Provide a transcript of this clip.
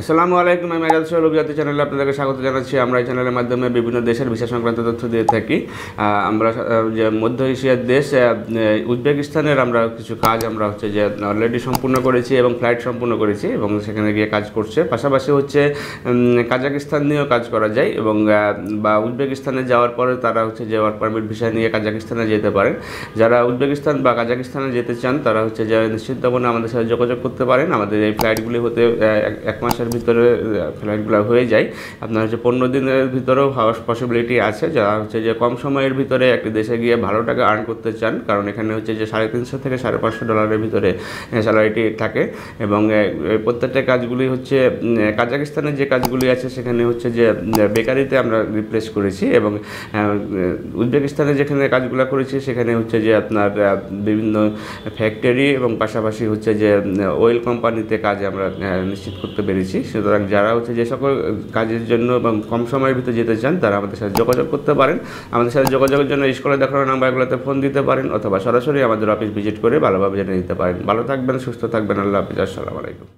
আসসালামু আলাইকুম। আমি আজাদ সোহেল অভিজাতি চ্যানেলে আপনাদেরকে স্বাগত জানাচ্ছি। আমরা এই চ্যানেলের মাধ্যমে বিভিন্ন দেশের ভিসা সংক্রান্ত তথ্য দিয়ে থাকি। আমরা যে মধ্য এশিয়ার দেশ উজবেকিস্তানের আমরা কিছু কাজ আমরা যে অলরেডি সম্পূর্ণ করেছি এবং ফ্লাইট সম্পূর্ণ করেছি এবং সেখানে গিয়ে কাজ করছে। পাশাপাশি কাজাকিস্তান নিয়েও কাজ করা যায় এবং বা উজবেকিস্তানে যাওয়ার পরে তারা যে ওয়ার্ক পারমিট ভিসা নিয়ে কাজাকিস্তানে যেতে পারেন। যারা উজবেকিস্তান বা কাজাকিস্তানে যেতে চান তারা যে নিশ্চিন্তভাবে আমাদের সাথে যোগাযোগ করতে পারেন। আমাদের এই ফ্লাইটগুলি হতে এক মাসের ভিতরে ফ্লাইটগুলো হয়ে যায়। আপনার 15 দিনের ভিতরেও হওয়ার পসিবিলিটি আছে। যারা যে কম সময়ের ভিতরে একটি দেশে গিয়ে ভালো টাকা আর্ন করতে চান, কারণ এখানে যে $350 থেকে $550 ভিতরে স্যালারিটি থাকে এবং প্রত্যেকটা কাজগুলি কাজাকিস্তানের যে কাজগুলি আছে সেখানে যে বেকারিতে আমরা রিপ্লেস করেছি এবং উজবেকিস্তানে যেখানে কাজগুলো করেছি সেখানে যে আপনার বিভিন্ন ফ্যাক্টরি এবং পাশাপাশি যে অয়েল কোম্পানিতে কাজ আমরা নিশ্চিত করতে পেরেছি। সুতরাং যারা যে সকল কাজের জন্য এবং কম সময়ের ভিতরে যেতে চান তারা আমাদের সাথে যোগাযোগ করতে পারেন। আমাদের সাথে যোগাযোগের জন্য স্ক্রিনে দেখানো নাম্বারগুলোতে ফোন দিতে পারেন অথবা সরাসরি আমাদের অফিস ভিজিট করে ভালোভাবে জেনে নিতে পারেন। ভালো থাকবেন, সুস্থ থাকবেন। আল্লাহ হাফিজ। আসসালামু আলাইকুম।